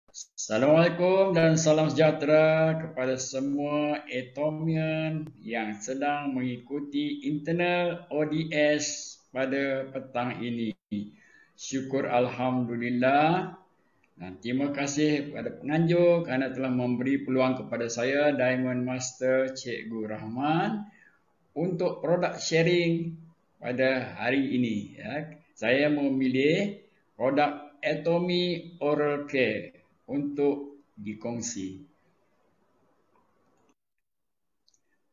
Assalamualaikum dan salam sejahtera kepada semua Atomian yang sedang mengikuti internal ODS pada petang ini. Syukur Alhamdulillah dan terima kasih kepada penganjur kerana telah memberi peluang kepada saya, Diamond Master Cikgu Rahman, untuk produk sharing pada hari ini. Saya memilih produk Atomy Oral Care untuk dikongsi.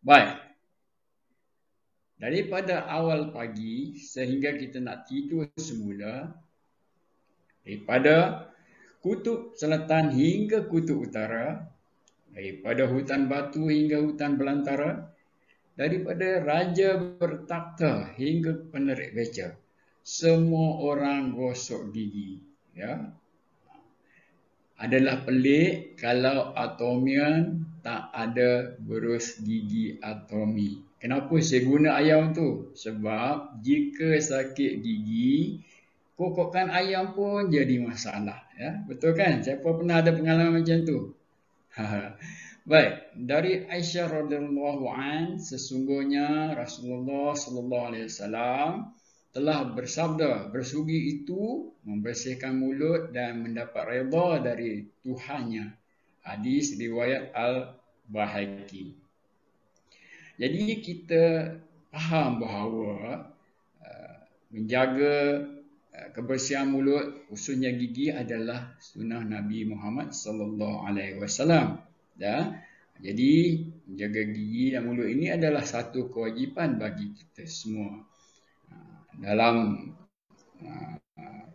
Baik, daripada awal pagi sehingga kita nak tidur semula, daripada kutub selatan hingga kutub utara, daripada hutan batu hingga hutan belantara, daripada raja bertakhta hingga penerik beca, semua orang gosok gigi. Ya, adalah pelik kalau Atomian tak ada berus gigi Atomi. Kenapa saya guna ayam tu? Sebab jika sakit gigi, kokokan ayam pun jadi masalah. Ya, betul kan? Siapa pernah ada pengalaman macam tu? Baik, dari Aisyah radhiyallahu an, sesungguhnya Rasulullah sallallahu alaihi wasallam telah bersabda, bersugi itu membersihkan mulut dan mendapat redha dari Tuhannya. Hadis riwayat Al-Baihaqi. Jadi kita faham bahawa menjaga kebersihan mulut, khususnya gigi, adalah sunnah Nabi Muhammad sallallahu alaihi wasallam. Ya. Jadi menjaga gigi dan mulut ini adalah satu kewajipan bagi kita semua. Dalam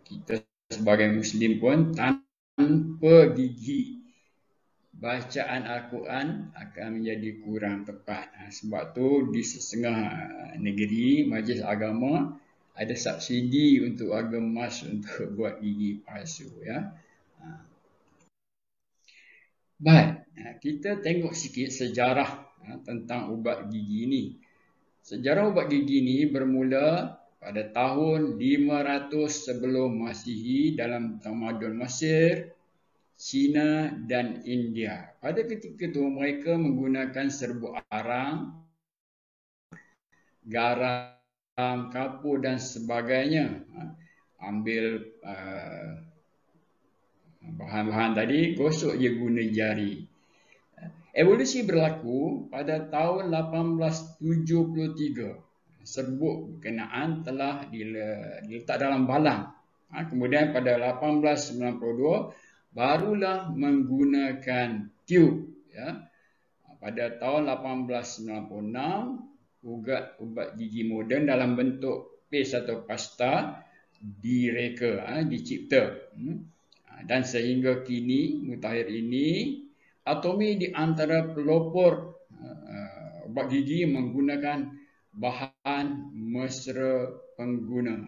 kita sebagai Muslim pun, tanpa gigi, bacaan Al-Quran akan menjadi kurang tepat. Sebab tu di setengah negeri, majlis agama ada subsidi untuk harga emas untuk buat gigi palsu. Ya. Baik, kita tengok sikit sejarah tentang ubat gigi ini. Sejarah ubat gigi ini bermula pada tahun 500 sebelum Masihi dalam tamadun Mesir, China dan India. Pada ketika itu mereka menggunakan serbuk arang, garam, kapur dan sebagainya. Ambil bahan-bahan tadi, gosok je guna jari. Evolusi berlaku pada tahun 1873. Serbuk berkenaan telah diletak dalam balang. Kemudian pada 1892 barulah menggunakan tube. Ya. Pada tahun 1896 ubat gigi moden dalam bentuk paste atau pasta direka, dicipta. Dan sehingga kini, mutakhir ini, Atomi di antara pelopor ubat gigi menggunakan bahan mesra pengguna.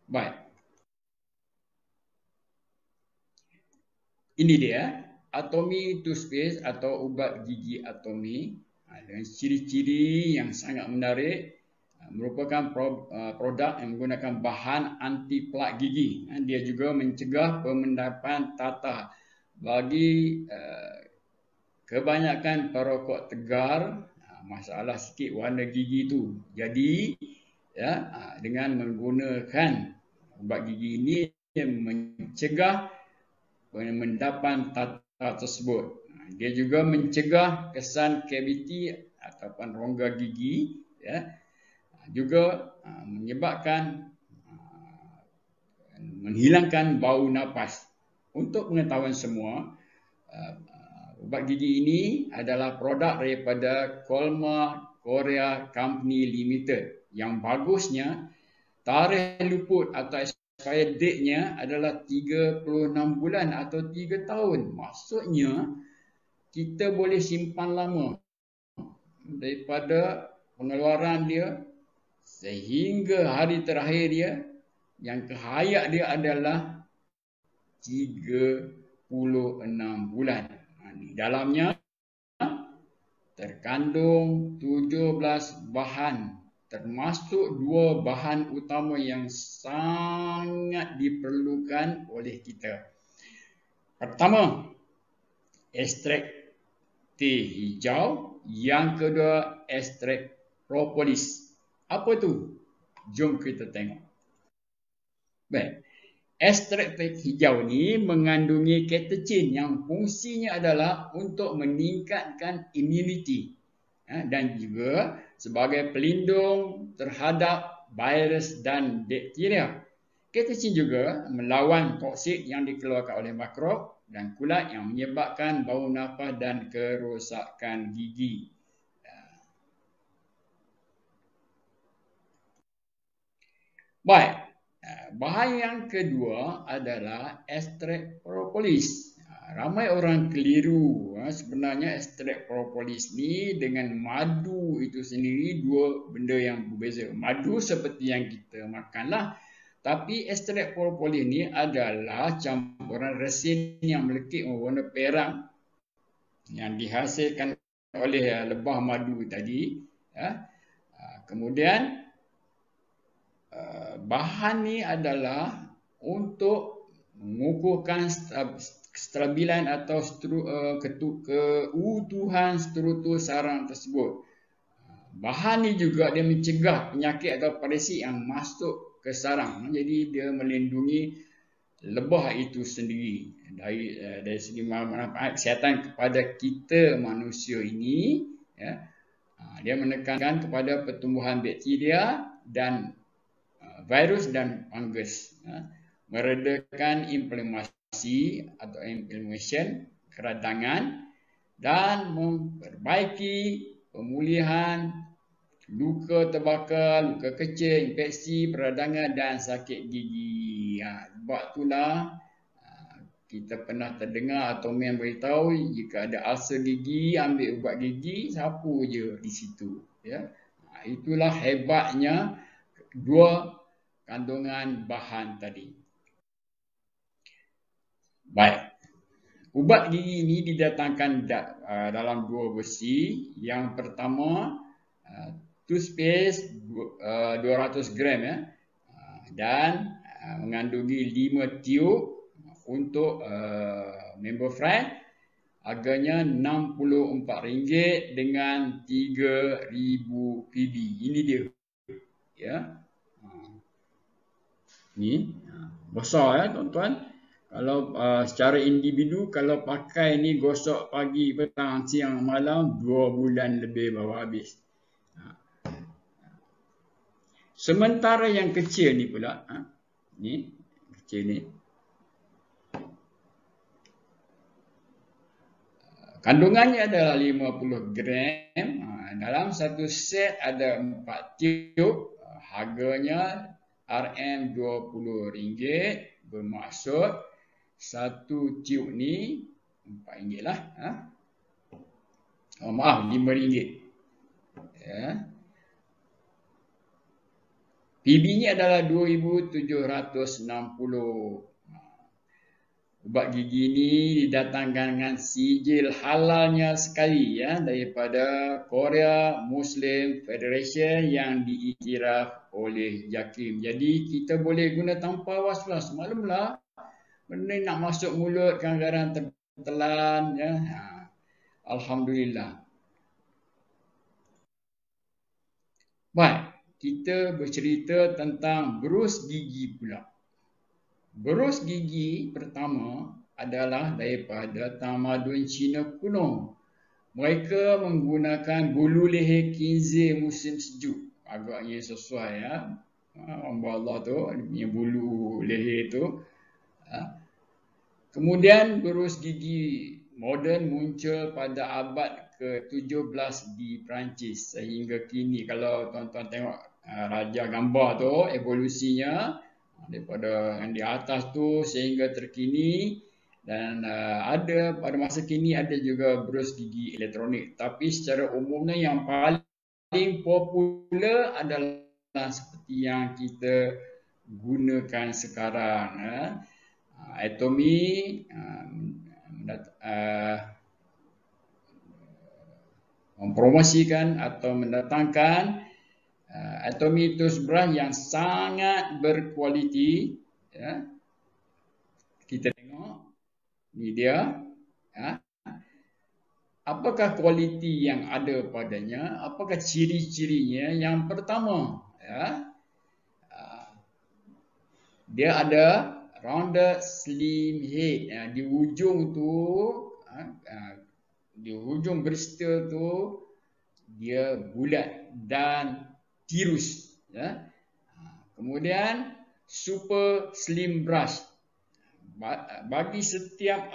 Baik. Ini dia, Atomi toothpaste atau ubat gigi Atomi dengan ciri-ciri yang sangat menarik. Merupakan produk yang menggunakan bahan anti plak gigi. Dia juga mencegah pemendapan tatah bagi kebanyakan perokok tegar. Masalah sikit warna gigi tu. Jadi ya, dengan menggunakan ubat gigi ini mencegah pemendapan tatah tersebut. Dia juga mencegah kesan kaviti ataupun rongga gigi, ya. Juga menyebabkan menghilangkan bau napas. Untuk pengetahuan semua, ubat gigi ini adalah produk daripada Colmar Korea Company Limited. Yang bagusnya, tarikh luput atau expired date-nya adalah 36 bulan atau 3 tahun. Maksudnya, kita boleh simpan lama daripada pengeluaran dia sehingga hari terakhir dia, yang kehayat dia adalah 36 bulan. Di dalamnya terkandung 17 bahan, termasuk 2 bahan utama yang sangat diperlukan oleh kita. Pertama, ekstrak teh hijau. Yang kedua, ekstrak propolis. Apa tu? Jom kita tengok. Baik. Ekstrak teh hijau ni mengandungi katechin yang fungsinya adalah untuk meningkatkan imuniti dan juga sebagai pelindung terhadap virus dan bakteria. Katechin juga melawan toksik yang dikeluarkan oleh mikrop dan kulat yang menyebabkan bau nafas dan kerosakan gigi. Baik. Bahan yang kedua adalah ekstrak propolis. Ramai orang keliru. Sebenarnya ekstrak propolis ni dengan madu itu sendiri dua benda yang berbeza. Madu seperti yang kita makanlah. Tapi ekstrak propolis ni adalah campuran resin yang melekit warna perak yang dihasilkan oleh lebah madu tadi. Kemudian bahan ni adalah untuk mengukuhkan kestabilan atau keutuhan struktur sarang tersebut. Bahan ni juga dia mencegah penyakit atau parasit yang masuk ke sarang. Jadi dia melindungi lebah itu sendiri dari segi manfaat kesihatan kepada kita manusia ini. Dia menekankan kepada pertumbuhan bakteria dan virus dan fungus, meredakan inflamasi atau inflammation keradangan dan memperbaiki pemulihan luka terbakar, luka kecil, infeksi, peradangan dan sakit gigi. Sebab itulah kita pernah terdengar atau yang beritahu jika ada ulcer gigi, ambil ubat gigi, sapu je di situ. Itulah hebatnya dua kandungan bahan tadi. Baik. Ubat gigi ini didatangkan dalam dua versi. Yang pertama, toothpaste 200 gram dan mengandungi 5 tiub untuk member friend. Harganya RM64 dengan 3000 PB. Ini dia. Ni besar tuan-tuan. Kalau secara individu kalau pakai ni gosok pagi, petang, siang, malam 2 bulan lebih baru habis. Sementara yang kecil ni pula, ni kecil ni, kandungannya adalah 50 gram. Dalam satu set ada 4 tiub. Harganya RM20, bermaksud satu tiub ni RM4 lah. Maaf, RM5. PB ni adalah 2760. Ubat gigi ni didatangkan dengan sijil halalnya sekali daripada Korea Muslim Federation yang diiktiraf oleh JAKIM. Jadi kita boleh guna tanpa was-was. Maklumlah benda nak masuk mulut kadang-kadang tertelan Alhamdulillah. Baik, kita bercerita tentang berus gigi pula. Berus gigi pertama adalah daripada tamadun Cina kuno. Mereka menggunakan bulu leher kinzir musim sejuk. Agaknya sesuai hamba Allah tu, punya bulu leher tu. Kemudian berus gigi moden muncul pada abad ke-17 di Perancis. Sehingga kini kalau tuan-tuan tengok raja gambar tu, evolusinya daripada yang di atas tu sehingga terkini. Dan ada pada masa kini ada juga berus gigi elektronik. Tapi secara umumnya yang paling popular adalah seperti yang kita gunakan sekarang. Atomy mempromosikan atau mendatangkan Atomy toothbrush yang sangat berkualiti. Kita tengok Ini dia. Ya. Apakah kualiti yang ada padanya? Apakah ciri-cirinya? Yang pertama, ya, dia ada rounded slim head. Ya, di ujung tu, di ujung bristle tu dia bulat dan tirus. Ya. Kemudian super slim brush. Bagi setiap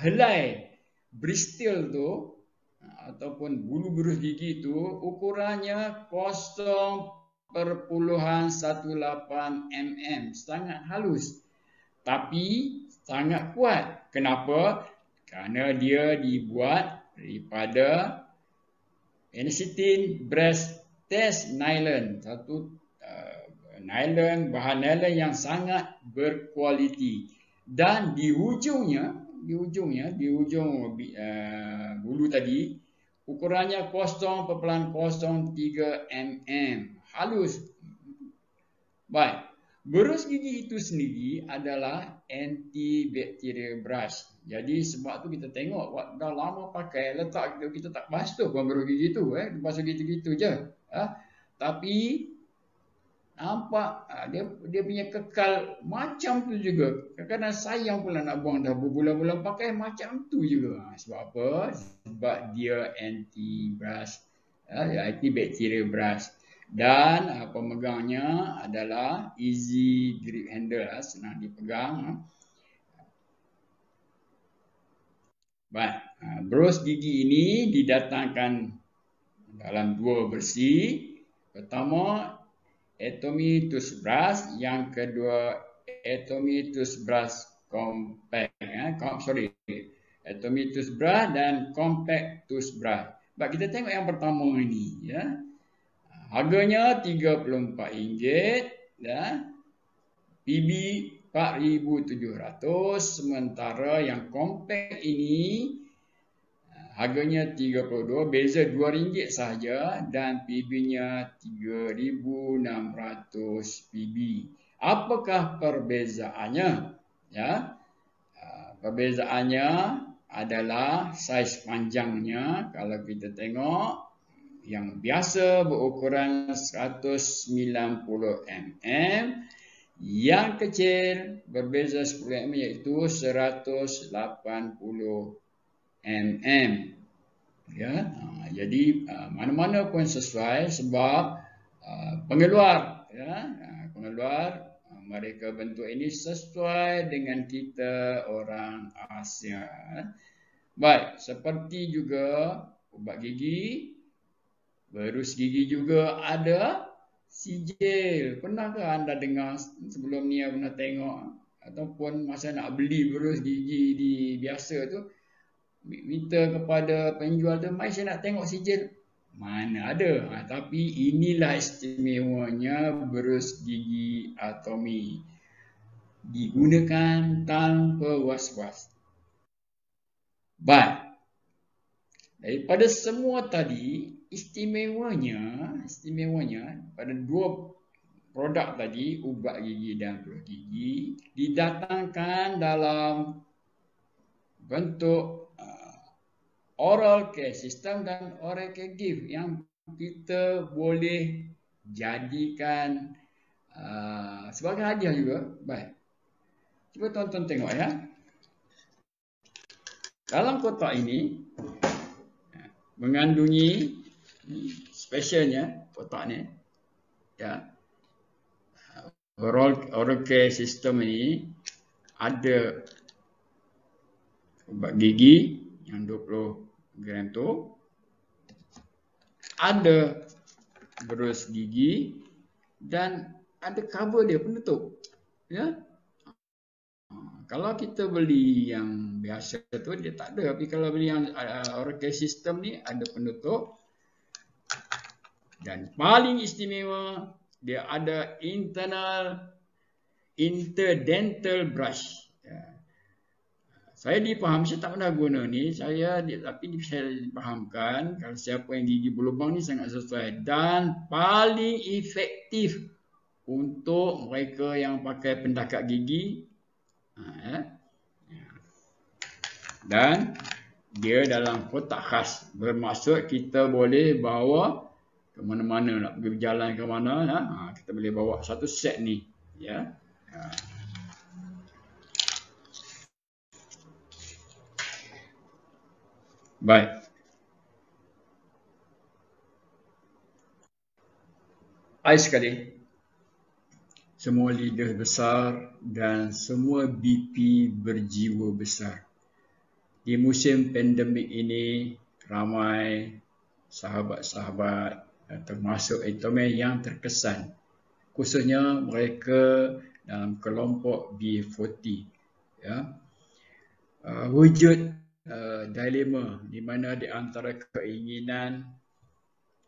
helai bristle tu ataupun bulu berus gigi tu ukurannya 0.18 mm, sangat halus tapi sangat kuat. Kenapa? Kerana dia dibuat daripada N-acetyl breast test nylon, satu nylon, bahan nylon yang sangat berkualiti. Dan di ujung bulu tadi ukurannya 0.03 mm, halus. Baik, berus gigi itu sendiri adalah antibacterial brush. Jadi sebab tu kita tengok dah lama pakai, letak kita tak basuh pun berus gigi tu, basuh gitu-gitu je. Tapi nampak dia punya kekal macam tu juga. Kadang-kadang sayang pula nak buang, dah berbulan-bulan pakai macam tu juga. Sebab apa? Sebab dia anti-brush, antibacterial brush. Dan pemegangnya adalah easy grip handle, senang dipegang. Baik, berus gigi ini didatangkan dalam dua versi. Pertama, Atomy toothbrush, yang kedua Atomy toothbrush compact. Atomy toothbrush dan compact toothbrush. Baik, kita tengok yang pertama ini, ya. Harganya RM34, ya. PB 4,700, sementara yang compact ini harganya 32, beza RM2 sahaja dan PB-nya 3,600 PB. Apakah perbezaannya? Ya, perbezaannya adalah saiz panjangnya. Kalau kita tengok, yang biasa berukuran 190 mm, yang kecil berbeza 10 mm iaitu 180 mm. Ya, jadi mana-mana pun sesuai sebab pengeluar, ya, pengeluar mereka bentuk ini sesuai dengan kita orang Asia. Baik, seperti juga ubat gigi, berus gigi juga ada sijil. Pernahkah anda dengar sebelum ni, pernah tengok ataupun masa nak beli berus gigi di biasa tu, minta kepada penjual tu, "Mai saya nak tengok sijil." Mana ada. Tapi inilah istimewanya berus gigi Atomy. Digunakan tanpa was-was. Baik. Daripada semua tadi, istimewanya pada dua produk tadi, ubat gigi dan berus gigi, didatangkan dalam bentuk oral care system dan oral care gift yang kita boleh jadikan sebagai hadiah juga. Baik, cuba tonton tengok, ya. Dalam kotak ini mengandungi, specialnya kotak ni, ya, oral care system ini ada ubat gigi yang 20 gram tu, ada berus gigi dan ada cover dia, penutup, ya. Kalau kita beli yang biasa tu dia tak ada, tapi kalau beli yang oral care system ni ada penutup. Dan paling istimewa, dia ada interdental brush. Saya dipaham, saya tak pernah guna ni, tapi saya dipahamkan kalau siapa yang gigi berlubang ni sangat sesuai dan paling efektif untuk mereka yang pakai pendakat gigi. Dan dia dalam kotak khas. Bermaksud kita boleh bawa ke mana-mana, nak pergi berjalan ke mana, kita boleh bawa satu set ni. Ya. Baik. Ais sekali, semua leader besar dan semua BP berjiwa besar. Di musim pandemik ini, ramai sahabat-sahabat termasuk Atomy yang terkesan. Khususnya mereka dalam kelompok B40. Ya. Wujud dilema di mana di antara keinginan,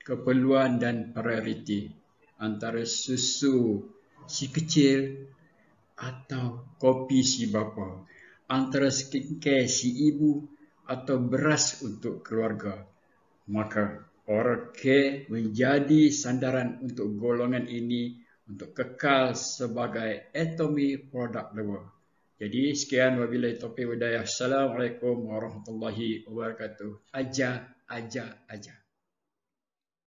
keperluan dan prioriti antara susu si kecil atau kopi si bapa, antara skincare si ibu atau beras untuk keluarga. Maka oral care menjadi sandaran untuk golongan ini untuk kekal sebagai Atomy Product Lover. Jadi sekian wabillahi taufiq wal hidayah. Assalamualaikum warahmatullahi wabarakatuh. Aja.